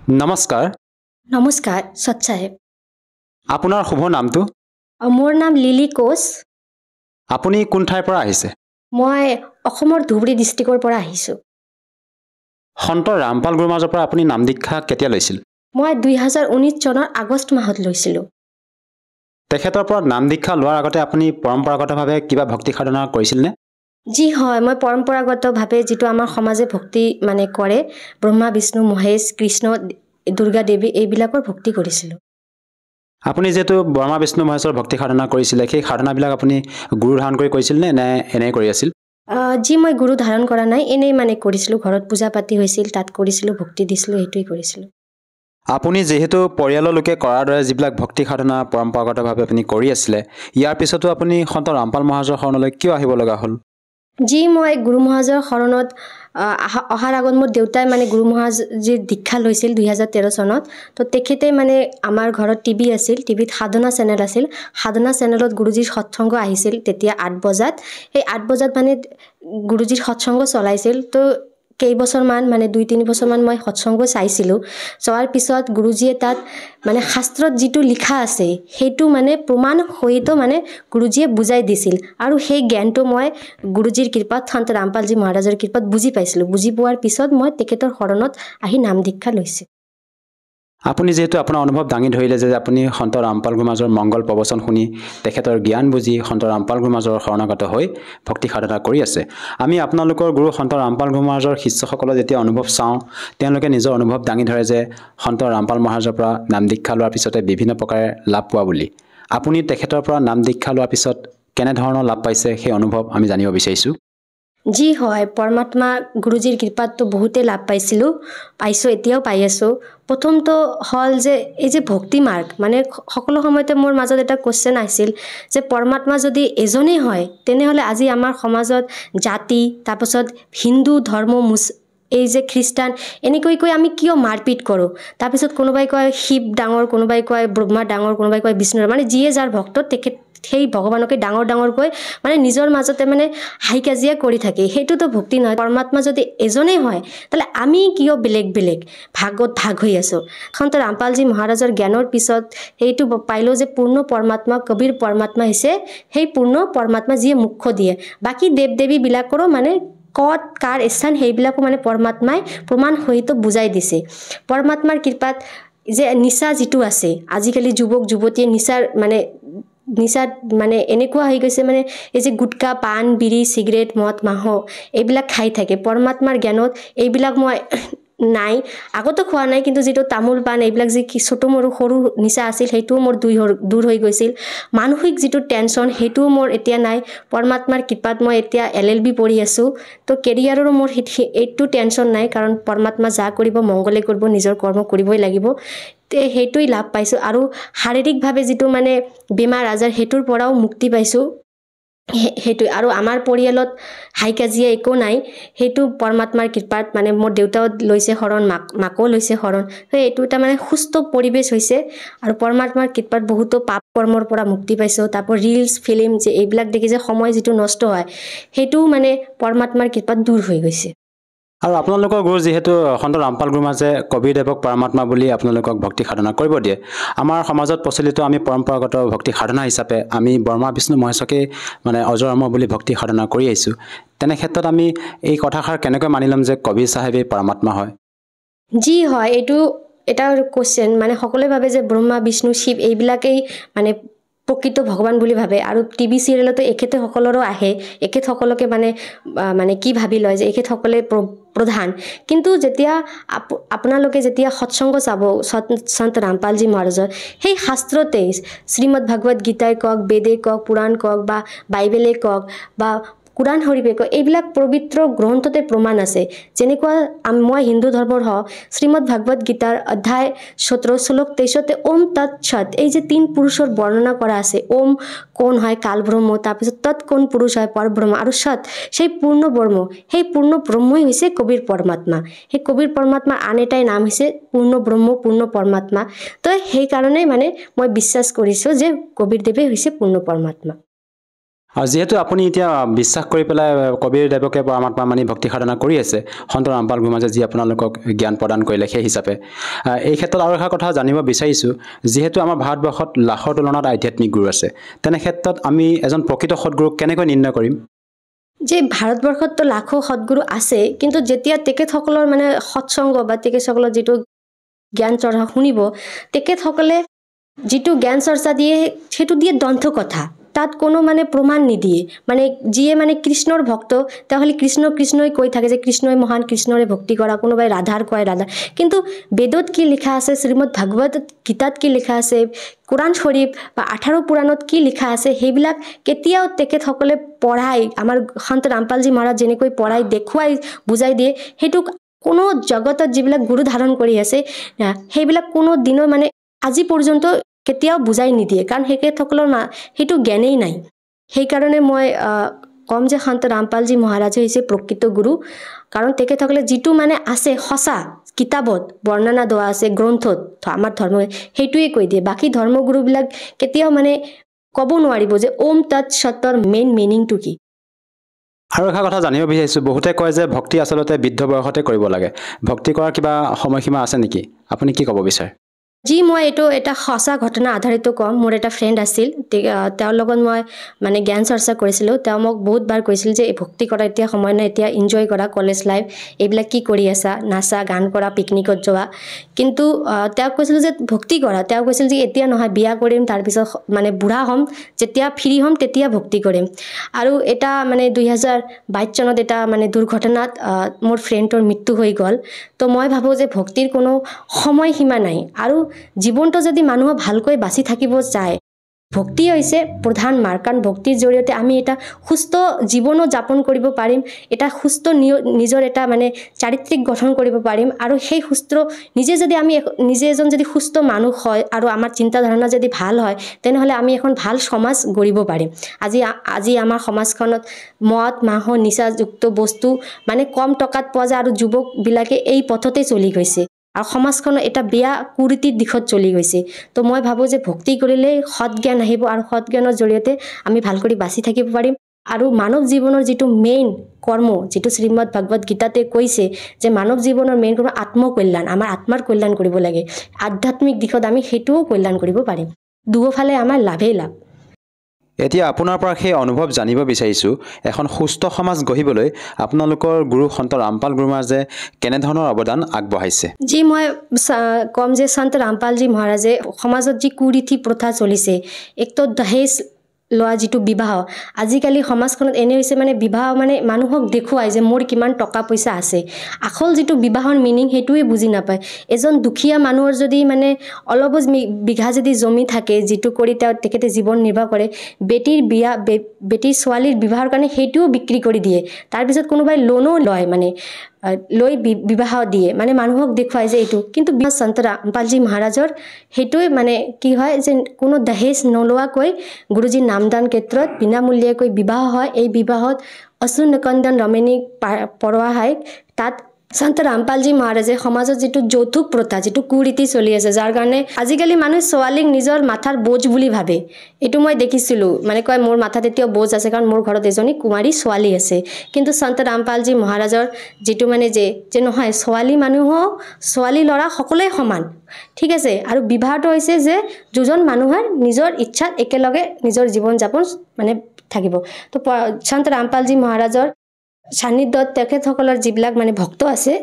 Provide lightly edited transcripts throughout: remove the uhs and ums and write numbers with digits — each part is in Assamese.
নমস্কাৰ। নমস্কাৰ সৎ সাহেব। আপোনাৰ শুভ নামটো? মোৰ নাম লিলি কোচ। আপুনি কোন ঠাইৰ পৰা আহিছে? মই অসমৰ ধুবুৰী ডিষ্ট্ৰিক্টৰ পৰা আহিছোঁ। সন্ত ৰামপাল গুৰুৰ মাজৰ পৰা আপুনি নাম দীক্ষা কেতিয়া লৈছিল? মই 2019 চনৰ আগষ্ট মাহত লৈছিলোঁ। তেখেতৰ পৰা নাম দীক্ষা লোৱাৰ আগতে আপুনি পৰম্পৰাগতভাৱে কিবা ভক্তি সাধনা কৰিছিলনে? জি হয়, মই পৰম্পৰাগতভাৱে যিটো আমাৰ সমাজে ভক্তি কৰে, ব্ৰহ্মা বিষ্ণু মহেশ কৃষ্ণ দুৰ্গা দেৱী এইবিলাকৰ ভক্তি কৰিছিলোঁ। আপুনি যিহেতু ব্ৰহ্মা বিষ্ণু মহেশৰ ভক্তি সাধনা কৰিছিলে, সেই সাধনাবিলাক আপুনি গুৰু ধাৰণ কৰি কৰিছিল নে এনেই কৰি আছিল? যি মই গুৰু ধাৰণ কৰা নাই, এনেই কৰিছিলোঁ। ঘৰত পূজা পাতি হৈছিল, তাত কৰিছিলোঁ, ভক্তি দিছিলোঁ, সেইটোৱেই কৰিছিলোঁ। আপুনি যিহেতু পৰিয়ালৰ লোকে কৰাৰ দৰে যিবিলাক ভক্তি সাধনা পৰম্পৰাগতভাৱে আপুনি কৰি আছিলে, ইয়াৰ পিছতো আপুনি সন্ত ৰামপাল মহাৰাজৰ শৰণলৈ কিয় আহিব লগা হ'ল? যি মই গুৰু মহাৰাজৰ শৰণত অহাৰ আগত মোৰ দেউতাই গুৰু মহাৰাজৰ দীক্ষা লৈছিল 2013 চনত। তো তেখেতে আমাৰ ঘৰত টিভি আছিল, টিভিত সাধনা চেনেল আছিল। সাধনা চেনেলত গুৰুজীৰ সৎসংগ আহিছিল তেতিয়া 8 বজাত। সেই 8 বজাত গুৰুজীৰ সৎসংগ চলাইছিল। তো কেইবছৰমান 2-3 বছৰমান মই সৎসংগ চাইছিলোঁ। চোৱাৰ পিছত গুৰুজীয়ে তাত শাস্ত্ৰত যিটো লিখা আছে সেইটো প্ৰমাণ সহিত গুৰুজীয়ে বুজাই দিছিল। আৰু সেই জ্ঞানটো মই গুৰুজীৰ কৃপাত, সন্ত ৰামপালজী মহাৰাজৰ কৃপাত বুজি পাইছিলোঁ। বুজি পোৱাৰ পিছত মই তেখেতৰ শৰণত আহি নাম দীক্ষা লৈছোঁ। আপুনি যিহেতু আপোনাৰ অনুভৱ দাঙি ধৰিলে যে আপুনি সন্ত ৰামপাল গুৰু মহাৰাজৰ মংগল প্ৰবচন শুনি তেখেতৰ জ্ঞান বুজি সন্ত ৰামপাল গুৰু মহাৰাজৰ শৰণাগত হৈ ভক্তি সাধনা কৰি আছে। আমি আপোনালোকৰ গুৰু সন্ত ৰামপাল গুৰু মহাৰাজৰ শিষ্যসকলৰ যেতিয়া অনুভৱ চাওঁ, তেওঁলোকে নিজৰ অনুভৱ দাঙি ধৰে যে সন্ত ৰামপাল মহাৰাজৰ পৰা নাম দীক্ষা লোৱাৰ পিছতে বিভিন্ন প্ৰকাৰে লাভ পোৱা বুলি। আপুনি তেখেতৰ পৰা নাম দীক্ষা লোৱাৰ পিছত কেনেধৰণৰ লাভ পাইছে সেই অনুভৱ আমি জানিব বিচাৰিছোঁ। জি হয়, পৰমাত্মা গুৰুজীৰ কৃপাতটো বহুতেই লাভ পাইছোঁ, এতিয়াও পাই আছোঁ। প্ৰথমটো হ'ল যে এই যে ভক্তি মাৰ্গ, সকলো সময়তে মোৰ মাজত এটা কুৱেশ্যন আহিছিল যে পৰমাত্মা যদি এজনেই হয়, তেনেহ'লে আজি আমাৰ সমাজত জাতি, তাৰপাছত হিন্দু ধৰ্ম, এই যে খ্ৰীষ্টান, এনেকৈ আমি কিয় মাৰপিট কৰোঁ? তাৰপিছত কোনোবাই কয় শিৱ ডাঙৰ, কোনোবাই কয় ব্ৰহ্মা ডাঙৰ, কোনোবাই কয় বিষ্ণু, যিয়ে যাৰ ভক্ত তেখেত সেই ভগৱানকে ডাঙৰকৈ নিজৰ মাজতে হাই কাজিয়া কৰি থাকে। সেইটোতো ভক্তি নহয়। পৰমাত্মা যদি এজনেই হয়, তাহলে আমি কিয় বেলেগ ভাগত ভাগ হৈ আছোঁ? সন্ত ৰামপালজী মহাৰাজৰ জ্ঞানৰ পিছত সেইটো পাইলোঁ যে পূৰ্ণ পৰমাত্মা কবিৰ পৰমাত্মা হৈছে সেই পূৰ্ণ পৰমাত্মা যিয়ে মুখ্য দিয়ে। বাকী দেৱ দেৱীবিলাকৰো ক'ত কাৰ স্থান সেইবিলাকো পৰমাত্মাই প্ৰমাণ সহিত বুজাই দিছে। পৰমাত্মাৰ কৃপাত যে নিচা যিটো আছে, আজিকালি যুৱক যুৱতীয়ে নিচাত এনেকুৱা হৈ গৈছে, এই যে গুটকা, পাণ, বিড়ি, চিগাৰেট, মদ, মাংস এইবিলাক খাই থাকে। পৰমাত্মাৰ জ্ঞানত এইবিলাক মই নাই, আগতো খোৱা নাই, কিন্তু যিটো তামোল পাণ এইবিলাক যে ছোটো সৰু নিচা আছিল সেইটোও মোৰ দূৰ হৈ গৈছিল। মানসিক যিটো টেনশ্যন সেইটোও মোৰ এতিয়া নাই। পৰমাত্মাৰ কৃপাত মই এতিয়া LLB পঢ়ি আছোঁ। তো কেৰিয়াৰৰো মোৰ এইটো টেনশ্যন নাই, কাৰণ পৰমাত্মা যা কৰিব মংগলে কৰিব, নিজৰ কৰ্ম কৰিবই লাগিব। সেইটোৱেই লাভ পাইছোঁ। আৰু শাৰীৰিকভাৱে যিটো বেমাৰ আজাৰ সেইটোৰ পৰাও মুক্তি পাইছোঁ। সেইটোৱে। আৰু আমাৰ পৰিয়ালত হাই কাজিয়া একো নাই, সেইটো পৰমাত্মাৰ কৃপাত মোৰ দেউতাও লৈছে শৰণ, মাকো লৈছে শৰণ। এইটো এটা সুস্থ পৰিৱেশ হৈছে। আৰু পৰমাত্মাৰ কৃপাত বহুতো পাপ কৰ্মৰ পৰা মুক্তি পাইছোঁ। তাৰপৰ ৰিলছ ফিল্ম যে এইবিলাক দেখি যে সময় যিটো নষ্ট হয়, সেইটোও পৰমাত্মাৰ কৃপাত দূৰ হৈ গৈছে। আৰু আপোনালোকৰ গুৰু যিহেতু সন্ত ৰামপাল গুৰু মহাৰাজে কবিৰদেৱক পৰমাত্মা বুলি আপোনালোকক ভক্তি সাধনা কৰিব দিয়ে, আমাৰ সমাজত প্ৰচলিত আমি পৰম্পৰাগত ভক্তি সাধনা হিচাপে আমি ব্ৰহ্মা বিষ্ণু মহেশকে অজৰ অমৰ বুলি ভক্তি সাধনা কৰি আহিছোঁ। তেনে ক্ষেত্ৰত আমি এই কথাষাৰ কেনেকৈ মানি ল'ম যে কবিৰ চাহেবেই পৰমাত্মা হয়? জি হয়, এইটো এটা কুৱেশ্যন। সকলোৱে ভাবে যে ব্ৰহ্মা বিষ্ণু শিৱ এইবিলাকেই প্ৰকৃত ভগৱান বুলি ভাবে। আৰু টিভি চিৰিয়েলতো এখেতসকলৰো আহে, এখেতসকলকে কি ভাবি লয় যে এখেতসকলে প্ৰধান। কিন্তু যেতিয়া আপোনালোকে যেতিয়া সৎসংগ চাব সন্ত ৰামপালজী মহাৰাজৰ, সেই শাস্ত্ৰতেই শ্ৰীমদ ভাগৱত গীতাই কওক, বেদে কওক, পুৰাণ কওক, বা বাইবেলে কওক, বা কুৰাণ হৰিফে কওক, এইবিলাক পবিত্ৰ গ্ৰন্থতে প্ৰমাণ আছে। যেনেকুৱা মই হিন্দু ধৰ্মৰ হওঁ, শ্ৰীমদ ভাগৱত গীতাৰ অধ্যায় 17 শ্লোক 23 ওম তৎ সৎ, এই যে 3 পুৰুষৰ বৰ্ণনা কৰা আছে। ওম কোন হয়? কাল ব্ৰহ্ম। তাৰপিছত তৎ কোন পুৰুষ হয়? পৰব্ৰহ্ম। আৰু সৎ সেই পূৰ্ণ ব্ৰহ্ম, সেই পূৰ্ণ ব্ৰহ্মই হৈছে কবিৰ পৰমাত্মা। সেই কবিৰ পৰমাত্মাৰ আন এটাই নাম হৈছে পূৰ্ণ ব্ৰহ্ম, পূৰ্ণ পৰমাত্মা। তো সেইকাৰণে মই বিশ্বাস কৰিছোঁ যে কবিৰদেৱে হৈছে পূৰ্ণ পৰমাত্মা। আৰু যেহেতু আপুনি এতিয়া বিশ্বাস কৰি পেলাই কবিৰ দেৱকে পৰমাত্মা মানি ভক্তি সাধনা কৰি আছে সন্ত ৰামপাল গুৰুমাজে যি আপোনালোকক জ্ঞান প্ৰদান কৰিলে সেই হিচাপে এই ক্ষেত্ৰত আৰু এটা কথা জানিব বিচাৰিছোঁ যেহেতু আমাৰ ভাৰতবৰ্ষত লাখৰ তুলনাত আধ্যাত্মিক গুৰু আছে তেনে ক্ষেত্ৰত আমি এজন প্ৰকৃত সৎগুৰুক কেনেকৈ নিৰ্ণয় কৰিম যে ভাৰতবৰ্ষততো লাখো সৎগুৰু আছে কিন্তু যেতিয়া তেখেতসকলৰ মানে সৎসংগ বা তেখেতসকলৰ যিটো জ্ঞান চৰ্চা শুনিব তেখেতসকলে যিটো জ্ঞান চৰ্চা দিয়ে সেইটো দিয়ে দন্থ কথা তাত কোনো মানে প্ৰমাণ নিদিয়ে মানে যিয়ে মানে কৃষ্ণৰ ভক্ত তাহলে কৃষ্ণই কৈ থাকে যে কৃষ্ণই মহান কৃষ্ণৰে ভক্তি কৰা কোনোবাই ৰাধাৰ কয় ৰাধা কিন্তু বেদত কি লিখা আছে শ্ৰীমদ ভাগৱত গীতাত কি লিখা আছে কোৰাণ শৰীফ বা 18 পুৰাণত কি লিখা আছে সেইবিলাক কেতিয়াও তেখেতসকলে পঢ়াই আমাৰ সন্ত ৰামপালজী মহাৰাজ যেনেকৈ পঢ়াই দেখুৱাই বুজাই দিয়ে সেইটো কোনো জগতত যিবিলাক গুৰু ধাৰণ কৰি আছে সেইবিলাক কোনো দিনৰ মানে আজি পৰ্যন্ত কেতিয়াও বুজাই নিদিয়ে কাৰণ তেখেতসকলৰ সেইটো জ্ঞানেই নাই সেইকাৰণে মই কম যে সন্ত ৰামপালজী মহাৰাজ হৈছে প্ৰকৃত গুৰু কাৰণ তেখেতসকলে যিটো মানে আছে সঁচা কিতাপত বৰ্ণনা দিয়া আছে গ্ৰন্থত আমাৰ ধৰ্ম সেইটোৱে কৈ দিয়ে বাকি ধৰ্মগুৰুবিলাক কেতিয়াও মানে ক'ব নোৱাৰিব যে ওম তৎ সতৰ মেইন মিনিংটো কি আৰু এটা কথা জানিব বিচাৰিছোঁ বহুতে কয় যে ভক্তি আচলতে বৃদ্ধ বয়সতে কৰিব লাগে ভক্তি কৰাৰ কিবা সময়সীমা আছে নেকি আপুনি কি ক'ব বিচাৰে যি মই এইটো এটা সঁচা ঘটনা আধাৰিত কম মোৰ এটা ফ্ৰেণ্ড আছিল তেওঁৰ লগত মই মানে জ্ঞান চৰ্চা কৰিছিলোঁ তেওঁ মোক বহুত বাৰ কৈছিল যে এই ভক্তি কৰা এতিয়া সময় নাই এতিয়া এনজয় কৰা কলেজ লাইফ এইবিলাক কি কৰি আছা নাচা গান কৰা পিকনিকত যোৱা কিন্তু তেওঁ কৈছিল যে ভক্তি কৰা তেওঁ কৈছিল যে এতিয়া নহয় বিয়া কৰিম তাৰপিছত মানে বুঢ়া হ'ম যেতিয়া ফ্ৰী হ'ম তেতিয়া ভক্তি কৰিম আৰু এটা মানে 2022 চনত এটা মানে দুৰ্ঘটনাত মোৰ ফ্ৰেণ্ডৰ মৃত্যু হৈ গ'ল তো মই ভাবোঁ যে ভক্তিৰ কোনো সময়সীমা নাই আৰু জীৱনটো যদি মানুহ ভালকৈ বাছি থাকিব যায় ভক্তি হৈছে প্ৰধান মাৰ্গ কাৰণ ভক্তিৰ জৰিয়তে আমি এটা সুস্থ জীৱনো যাপন কৰিব পাৰিম এটা সুস্থ নিজৰ এটা মানে চাৰিত্ৰিক গঠন কৰিব পাৰিম আৰু সেই সুস্থ নিজে এজন যদি সুস্থ মানুহ হয় আৰু আমাৰ চিন্তা ধাৰণা যদি ভাল হয় তেনেহলে আমি এখন ভাল সমাজ গঢ়িব পাৰিম আজি আমাৰ সমাজখনত মদ মাংস নিচাযুক্ত বস্তু মানে কম টকাত পোৱা যায় আৰু যুৱকবিলাকে এই পথতে চলি গৈছে আৰু সমাজখনৰ এটা বেয়া কুৰীতিৰ দিশত চলি গৈছে তো মই ভাবোঁ যে ভক্তি কৰিলে সৎ জ্ঞান আহিব আৰু সৎ জ্ঞানৰ জৰিয়তে আমি ভাল কৰি বাচি থাকিব পাৰিম আৰু মানৱ জীৱনৰ যিটো মেইন কৰ্ম যিটো শ্ৰীমদ ভাগৱত গীতাতে কৈছে যে মানৱ জীৱনৰ মেইন কৰ্ম আত্মকল্যাণ আমাৰ আত্মাৰ কল্যাণ কৰিব লাগে আধ্যাত্মিক দিশত আমি সেইটোও কল্যাণ কৰিব পাৰিম দুয়োফালে আমাৰ লাভেই লাভ এতিয়া আপোনাৰ পৰা সেই অনুভৱ জানিব বিচাৰিছোঁ এখন সুস্থ সমাজ গঢ়িবলৈ আপোনালোকৰ গুৰু সন্ত ৰামপাল গুৰুমাজে কেনেধৰণৰ অৱদান আগবঢ়াইছে যি মই কম যে সন্ত ৰামপালজী মহাৰাজে সমাজত যি কুৰীতি প্ৰথা চলিছে একতো দহেজ লোৱা যিটো বিবাহ আজিকালি সমাজখনত এনে হৈছে মানে বিবাহ মানে মানুহক দেখুৱাই যে মোৰ কিমান টকা পইচা আছে আখল যিটো বিবাহৰ মিনিং সেইটোৱে বুজি নাপায় এজন দুখীয়া মানুহৰ যদি মানে অলপ বিঘা যদি জমি থাকে যিটো কৰি তেখেতে জীৱন নিৰ্বাহ কৰে বেটিৰ ছোৱালীৰ বিবাহৰ কাৰণে সেইটোও বিক্ৰী কৰি দিয়ে তাৰপিছত কোনোবাই লোনো লয় মানে লৈ বিবাহ দিয়ে মানে মানুহক দেখুৱাই যে এইটো কিন্তু সন্ত ৰামপালজী মহাৰাজৰ সেইটোৱে মানে কি হয় যে কোনো দহেজ নলোৱাকৈ গুৰুজীৰ নামদান ক্ষেত্ৰত বিনামূলীয়াকৈ বিবাহ হয় এই বিবাহত অসুৰ নিকন্দন ৰমণী পঢ়োৱা হয় তাত সন্ত ৰামপালজী মহাৰাজে সমাজত যিটো যৌতুক প্ৰথা যিটো কুৰীতি চলি আছে যাৰ কাৰণে আজিকালি মানুহ ছোৱালীক নিজৰ মাথাৰ বোজ বুলি ভাবে এইটো মই দেখিছিলোঁ মানে কয় মোৰ মাথাত এতিয়াও বোজ আছে কাৰণ মোৰ ঘৰত এজনী কুমাৰী ছোৱালী আছে কিন্তু সন্ত ৰামপালজী মহাৰাজৰ যিটো মানে যে নহয় ছোৱালী ল'ৰা সকলোৱে সমান ঠিক আছে আৰু বিবাহটো হৈছে যে দুজন মানুহৰ নিজৰ ইচ্ছাত একেলগে নিজৰ জীৱন যাপন মানে থাকিব তো সন্ত ৰামপালজী মহাৰাজৰ সান্নিধ্যত তেখেতসকলৰ যিবিলাক মানে ভক্ত আছে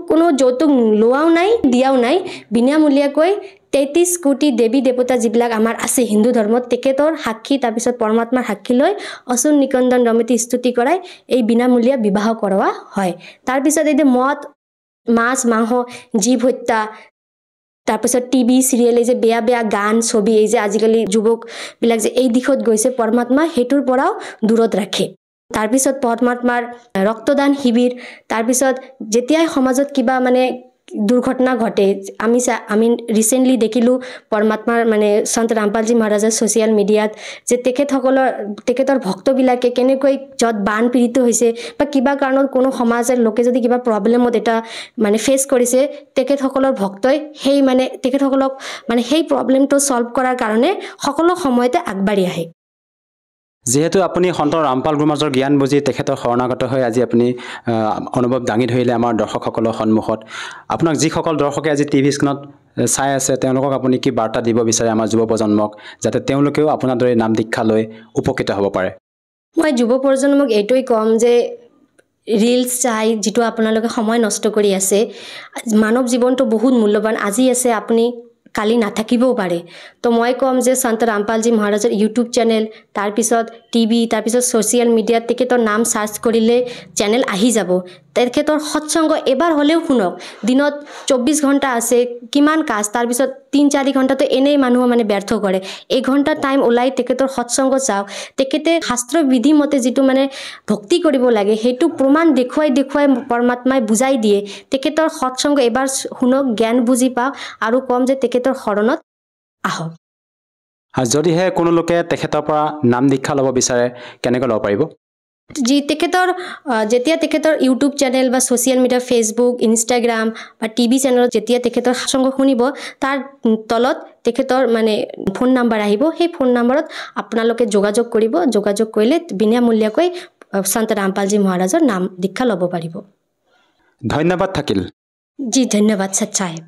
কোনো যৌতুক লোৱাও নাই দিয়াও নাই বিনামূলীয়াকৈ 33 কোটি দেৱী দেৱতা যিবিলাক আমাৰ আছে হিন্দু ধৰ্মত তেখেতৰ সাক্ষী তাৰপিছত পৰমাত্মাৰ সাক্ষী লৈ অসুৰ নিকন্দন ৰমতি স্তুতি কৰাই এই বিনামূলীয়া বিবাহ কৰোৱা হয় তাৰপিছত এই মদ মাছ মাংস জীৱ হত্যা তাৰপিছত টিভি চিৰিয়েল যে বেয়া গান ছবি এই যে আজিকালি যুৱকবিলাক যে এই দিশত গৈছে পৰমাত্মা সেইটোৰ পৰাও দূৰত ৰাখে তাৰপিছত পৰমাত্মাৰ ৰক্তদান শিবিৰ তাৰপিছত যেতিয়াই সমাজত কিবা মানে দুৰ্ঘটনা ঘটে আমি ৰিসেন্টলি দেখিলোঁ পৰমাত্মাৰ মানে সন্ত ৰামপালজী মহাৰাজৰ ছ'চিয়েল মিডিয়াত যে তেখেতৰ ভক্তবিলাকে কেনেকৈ য'ত বান পীড়িত হৈছে বা কিবা কাৰণত কোনো সমাজৰ লোকে যদি কিবা প্ৰব্লেমত এটা মানে ফেচ কৰিছে তেখেতসকলৰ ভক্তই সেই মানে তেখেতসকলক মানে সেই প্ৰব্লেমটো সলভ কৰাৰ কাৰণে সকলো সময়তে আগবাঢ়ি আহে যেহেতু আপুনি সন্ত ৰামপাল গুৰুমাজৰ জ্ঞান বুজি তেখেতৰ শৰণাগত হৈ আজি আপুনি অনুভৱ দাঙি ধৰিলে আমাৰ দৰ্শকসকলৰ সন্মুখত আপোনাক যিসকল দৰ্শকে আজি টিভি স্ক্ৰীনত চাই আছে তেওঁলোকক আপুনি কি বাৰ্তা দিব বিচাৰে আমাৰ যুৱ প্ৰজন্মক যাতে তেওঁলোকেও আপোনাৰ দৰে নাম দীক্ষা লৈ উপকৃত হ'ব পাৰে মই যুৱ প্ৰজন্মক এইটোই ক'ম যে ৰিলছ চাই যিটো আপোনালোকে সময় নষ্ট কৰি আছে মানৱ জীৱনটো বহুত মূল্যৱান আজি আছে আপুনি কালি নাথাকিবও পাৰে তো মই ক'ম যে সন্ত ৰামপালজী মহাৰাজৰ ইউটিউব চেনেল তাৰপিছত টিভি তাৰপিছত ছ'চিয়েল মিডিয়াত তেখেতৰ নাম চাৰ্চ কৰিলে চেনেল আহি যাব তেখেতৰ সৎসংগ এবাৰ হ'লেও শুনক দিনত 24 ঘণ্টা আছে কিমান কাজ তাৰপিছত 3-4 ঘণ্টাটো এনেই মানুহ মানে ব্যৰ্থ কৰে এঘণ্টা টাইম ওলাই তেখেতৰ সৎসংগ চাওক তেখেতে শাস্ত্ৰ বিধি মতে যিটো মানে ভক্তি কৰিব লাগে সেইটো প্ৰমাণ দেখুৱাই পৰমাত্মাই বুজাই দিয়ে তেখেতৰ সৎসংগ এবাৰ শুনক জ্ঞান বুজি পাওক আৰু কম যে তেখেতৰ শৰণত আহক যদিহে কোনো লোকে তেখেতৰ পৰা নাম দীক্ষা ল'ব বিচাৰে কেনেকৈ ল'ব পাৰিব তেখেতৰ যেতিয়া তেখেতৰ ইউটিউব চেনেল বা ছ'চিয়েল মিডিয়া ফেচবুক ইনষ্টাগ্ৰাম বা টিভি চেনেলত যেতিয়া তেখেতৰ সৎসংগ শুনিব তাৰ তলত তেখেতৰ মানে ফোন নাম্বাৰ আহিব সেই ফোন নাম্বাৰত আপোনালোকে যোগাযোগ কৰিব যোগাযোগ কৰিলে বিনামূলীয়াকৈ সন্ত ৰামপালজী মহাৰাজৰ নাম দীক্ষা ল'ব পাৰিব ধন্যবাদ থাকিল জি ধন্যবাদ সৎ চাহেব